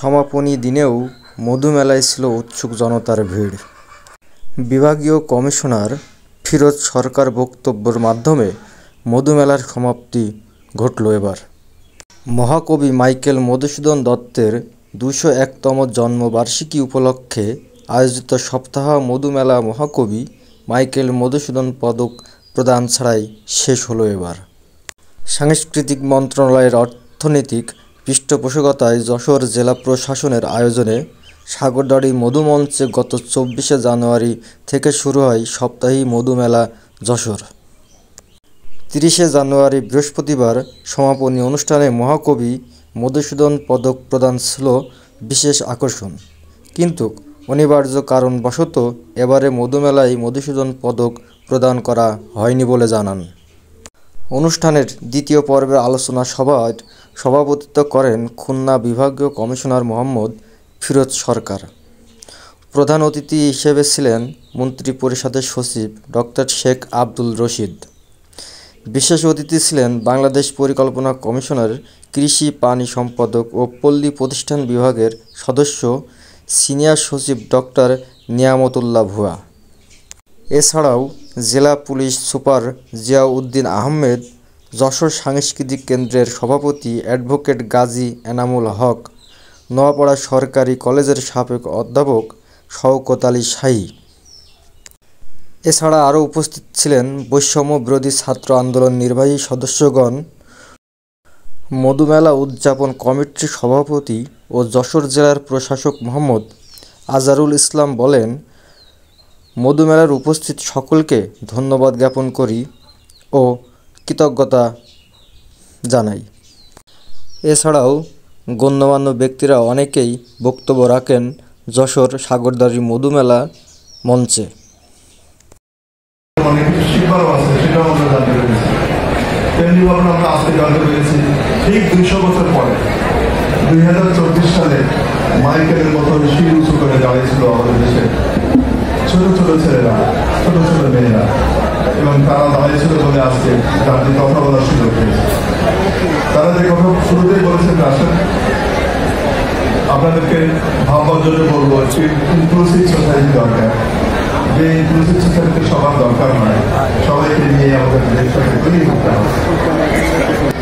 সমাপনী দিনেও মধুমেলায় ছিল উৎসুক জনতার ভিড়। বিভাগীয় কমিশনার ফিরোজ সরকার বক্তব্যের মাধ্যমে মধুমেলার সমাপ্তি ঘটল। এবার মহাকবি মাইকেল মধুসূদন দত্তের ২০১তম জন্মবার্ষিকী উপলক্ষে আয়োজিত সপ্তাহ মধুমেলা মহাকবি মাইকেল মধুসূদন পদক প্রদান ছাড়াই শেষ হলো। এবার সাংস্কৃতিক মন্ত্রণালয়ের অর্থনৈতিক পৃষ্ঠপোষকতায় যশোর জেলা প্রশাসনের আয়োজনে সাগরদাড়ি মধুমঞ্চে গত ২৪শে জানুয়ারি থেকে শুরু হয় সপ্তাহী মধুমেলা যশোর। ৩০শে জানুয়ারি বৃহস্পতিবার সমাপনী অনুষ্ঠানে মহাকবি মধুসূদন পদক প্রদান ছিল বিশেষ আকর্ষণ, কিন্তু অনিবার্য কারণবশত এবারে মধুমেলায় মধুসূদন পদক প্রদান করা হয়নি বলে জানান। অনুষ্ঠানের দ্বিতীয় পর্বের আলোচনা সভায় সভাপতিত্ব করেন খুলনা বিভাগীয় কমিশনার মোহাম্মদ ফিরোজ সরকার। প্রধান অতিথি হিসেবে ছিলেন মন্ত্রিপরিষদের সচিব ডক্টর শেখ আব্দুল রশিদ। বিশেষ অতিথি ছিলেন বাংলাদেশ পরিকল্পনা কমিশনের কৃষি, পানি সম্পদ ও পল্লী প্রতিষ্ঠান বিভাগের সদস্য সিনিয়র সচিব ডক্টর নিয়ামতুল্লাহ ভুয়া। এছাড়াও জেলা পুলিশ সুপার জিয়াউদ্দিন আহমেদ, যশোর সাংস্কৃতিক কেন্দ্রের সভাপতি অ্যাডভোকেট গাজী এনামুল হক, নোয়াপাড়া সরকারি কলেজের সাবেক অধ্যাপক শওকত আলী শাহী। এছাড়া আরও উপস্থিত ছিলেন বৈষম্য বিরোধী ছাত্র আন্দোলন নির্বাহী সদস্যগণ। মধুমেলা উদযাপন কমিটির সভাপতি ও যশোর জেলার প্রশাসক মোহাম্মদ আজহারুল ইসলাম বলেন, মধুমেলার উপস্থিত সকলকে ধন্যবাদ জ্ঞাপন করি ও কৃতজ্ঞতা জানাই। এছাড়াও গণ্যমান্য ব্যক্তিরা অনেকেই বক্তব্য রাখেন যশোর সাগরদাড়ি মধুমেলা মঞ্চে। ঠিক ২০০ বছর পরে ২০২৪ সালে মাইকেলের মতো শির উঁচু করে দাঁড়িয়েছিল আমাদের দেশে ছোট ছোট ছেলেরা, ছোট ছোট মেয়েরা, এবং তারা দাঁড়িয়েছিল বলে আজকে তাদের কথা বলার সুযোগ পেয়েছে। তারা যে কথা শুরুতেই বলেছেন, আসেন আপনাদেরকে ভাববার জন্য বলবো, ইনক্লুসিভ সোসাইটি দরকার। যে ইনক্লুসিভ সোসাইটি সবার দরকার নয়, সবাইকে নিয়ে আমাদের দেশটাকে তৈরি করতে হবে।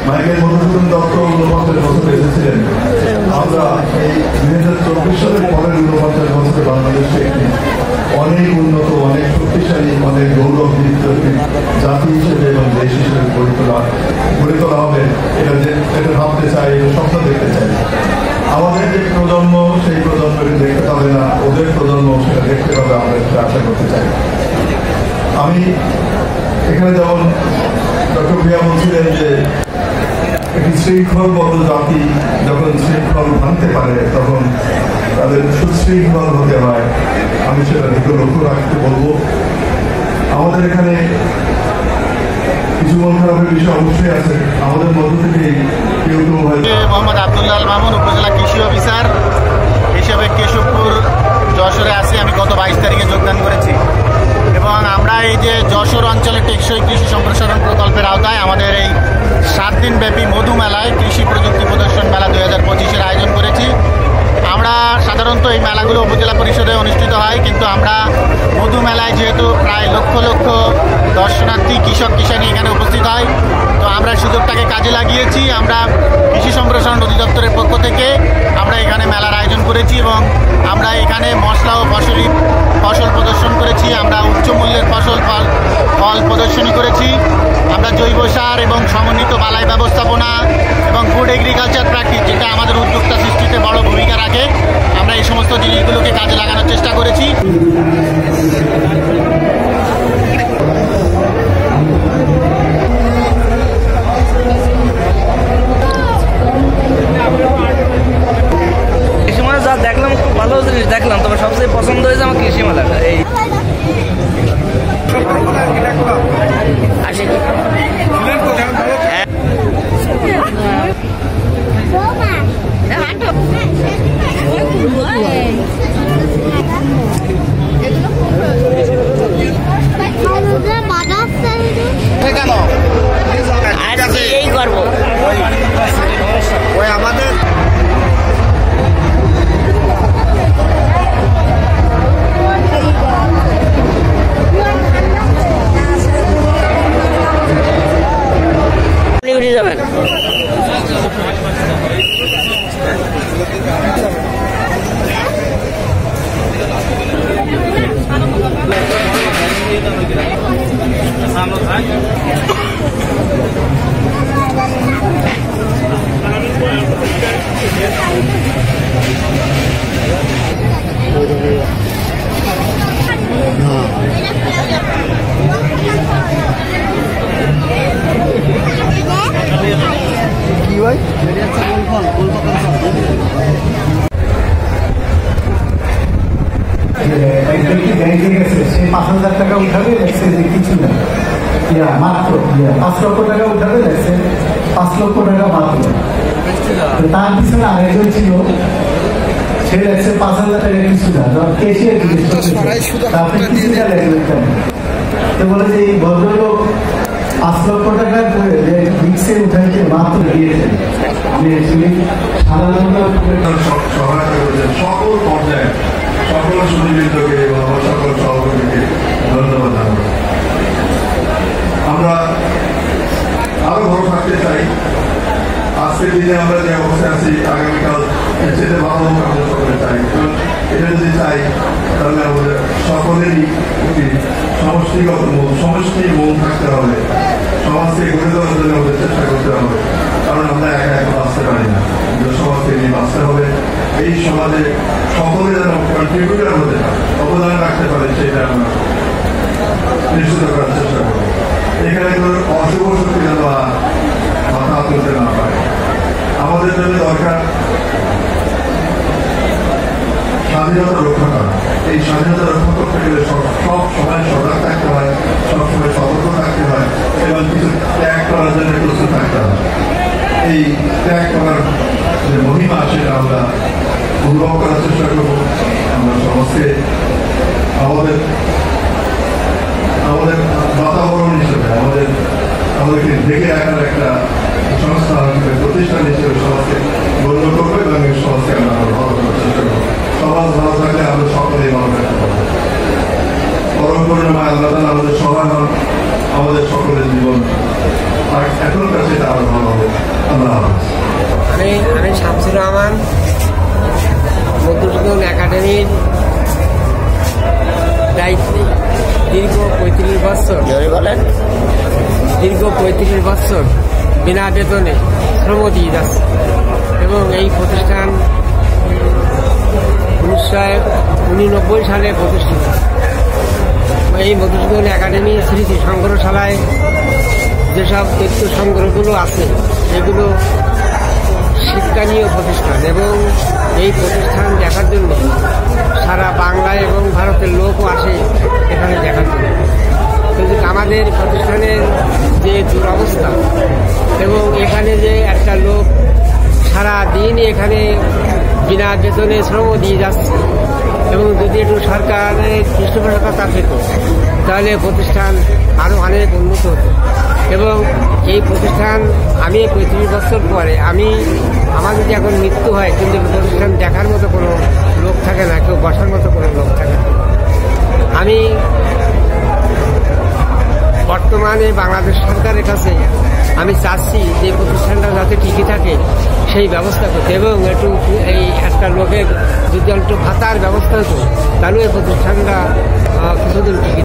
মাইকেল মধুসূদন দত্ত ৪৯ বছর এসেছিলেন। আমরা এই ২০২৪ সালের পরের ৪৯ বছরে বাংলাদেশে একটি অনেক উন্নত, অনেক শক্তিশালী, অনেক গৌরবদীপ্ত জাতি হিসেবে এবং দেশ হিসেবে গড়ে তোলা হবে। এটা ভাবতে চাই, এটা স্বপ্ন দেখতে চাই। আমাদের যে প্রজন্ম, সেই প্রজন্মকে দেখতে পাবে না, ওদের প্রজন্ম সেটা দেখতে পাবে, আমরা সেটা আশা করতে চাই। আমি এখানে যেমন ডক্টর ভুয়া বলছিলেন যে একটি শৃঙ্খলবদ্ধ জাতি যখন শৃঙ্খল ভাঙতে পারে তখন তাদের সুশৃঙ্খল হতে হয়। আমি সেটা দিকে লক্ষ্য রাখতে বলবো। আমাদের এখানে কিছু মন খারাপের বিষয় অবশ্যই আছে। আমাদের মধ্য থেকে কেউ কেউ মোহাম্মদ আব্দুল্লাহ আল মামুন, উপজেলা কৃষি অফিসার হিসেবে কেশবপুর যশোরে আছি। আমি গত ২২ তারিখে যোগদান করেছি এবং আমরা এই যে যশোর অঞ্চলে টেকসই কৃষি সম্প্রসারণ প্রকল্পের আওতায় আমাদের এই ৭ দিনব্যাপী মধুমেলায় কৃষি প্রযুক্তি প্রদর্শন মেলা ২০২৫-এর আয়োজন করেছি। আমরা সাধারণত এই মেলাগুলো উপজেলা পরিষদে অনুষ্ঠিত হয়, কিন্তু আমরা মধুমেলায় যেহেতু প্রায় লক্ষ লক্ষ দর্শনার্থী, কৃষক কিষানি এখানে উপস্থিত হয়, তো আমরা সুযোগটাকে কাজে লাগিয়েছি। আমরা কৃষি সম্প্রসারণ অধিদপ্তরের পক্ষ থেকে আমরা এখানে মেলার আয়োজন করেছি এবং আমরা এখানে মশলা ও ফসল প্রদর্শন করেছি। আমরা উচ্চ মূল্যের ফল প্রদর্শনী করেছি। আমরা জৈব সার এবং সমন্বিত বালাই ব্যবস্থাপনা এবং ফুড এগ্রিকালচার প্র্যাকটিস, যেটা আমাদের উদ্যোক্তা সৃষ্টিতে বড় ভূমিকা রাখে, আমরা এই সমস্ত জিনিসগুলোকে কাজে লাগানোর চেষ্টা করেছি। কৃষি মেলা যা দেখলাম, খুব ভালো জিনিস দেখলাম, তবে সবচেয়ে পছন্দ হয়েছে আমার কৃষি মেলাটা। এই এই করবো ওই আমাদের ব্যাংকে গেছে, সে 5,000 টাকা উঠাবে, দেখছে যে কিছু না, মাত্র 5 লক্ষ টাকা উঠাবে, দেখছে 5 লক্ষ টাকা মাত্র। তার পিছনে আরেকজন ছিল, সে দেখছে 5,000 টাকা কিছু না, কেসিয়ার জিজ্ঞেস করতেছে আপনি কিছুটা লেখবেন কেন? তো বলে যে এই ভদ্রলোক 5 লক্ষ টাকা করে রিক্সে উঠাইতে মাত্র দিয়েছেন। সকল পর্যায়ে সকল সুনিবৃন্দকে এবং সকল সভাপতিকে ধন্যবাদ জানাবো। আমরা আরো ভালো থাকতে চাই। আজকের দিনে আমরা যে অবস্থায় আছি, আগামীকাল যেতে ভালো আমরা সকলে চাই। এটা যদি চাই তাহলে আমাদের সকলেরই একটি সমষ্টি মন থাকতে হবে। সমাজকে গড়ে তোলার জন্য আমাদের চেষ্টা করতে হবে, কারণ আমরা একা একা বাঁচতে পারি না। সমাজকে নিয়ে বাঁচতে হবে। এই সমাজে সকলে যেন কন্ট্রিবিউটার হতে পারে, অবদান রাখতে পারে, সেটা আমরা নিশ্চিত করার চেষ্টা করবো। এখানে কোনো অশুভ শক্তি যেন মাথা তুলতে না পারে। আমাদের জন্য দরকার স্বাধীনতা রক্ষা করা। এই স্বাধীনতা রক্ষা করতে গেলে সব সময় সজাগ থাকতে হয়, সবসময় সতর্ক থাকতে হয় এবং কিছু ত্যাগ করার জন্য প্রস্তুত থাকতে হয়। এই ত্যাগ করার যে মহিমা, সেটা আমরা অনুভব করার চেষ্টা করবো। আমরা সমাজকে আমাদের বাতাবরণ হিসেবে আমাদেরকে ঢেকে রাখার একটা সংস্থা হিসেবে, প্রতিষ্ঠান হিসেবে সমাজকে গণ্য করবো এবং এই সমাজকে আমরা ভালো করার চেষ্টা করবো। সমাজ ভালো থাকলে আমরা সকলেই ভালো থাকতে পারবো। পরম করুণাময় আল্লাহ তাআলা আমাদের সহায় হন, আমাদের সকলের জীবন আর এখনকার সেটা আরো ভালো হবে। আল্লাহ হাফেজ। আমি শামসুর রহমান, মধুসূদন একাডেমির দায়িত্বে দীর্ঘ 35 বছর বিনা বেতনে শ্রম দিয়ে যাচ্ছে এবং এই প্রতিষ্ঠান 1989 সালে প্রতিষ্ঠিত। এই মধুসূদন একাডেমি স্মৃতি সংগ্রহশালায় যেসব তথ্য সংগ্রহগুলো আছে, এগুলো শিক্ষানীয় প্রতিষ্ঠান এবং এই প্রতিষ্ঠান দেখার জন্য সারা বাংলায় এবং ভারতের লোকও আসে এখানে দেখার জন্য। কিন্তু আমাদের প্রতিষ্ঠানের যে দুরবস্থা এবং এখানে যে একটা লোক সারা দিন এখানে বিনা বেতনে শ্রম দিয়ে যাচ্ছে এবং যদি একটু সরকারের পৃষ্ঠপোষকতা পেত তাহলে প্রতিষ্ঠান আরও অনেক উন্নত হতো। এবং এই প্রতিষ্ঠান আমি 35 বছর পরে আমার যদি এখন মৃত্যু হয়, কিন্তু প্রতিষ্ঠান দেখার মতো কোনো লোক থাকে না, কেউ বসার মতো কোনো লোক থাকে না। আমি বর্তমানে বাংলাদেশ সরকারের কাছে আমি চাচ্ছি যে প্রতিষ্ঠানটা যাতে টিকে থাকে সেই ব্যবস্থা করতে, এবং একটু এই একটা লোকের যদি একটু ভাতার ব্যবস্থা হতো তাহলে এই প্রতিষ্ঠানটা কিছুদিন টিকে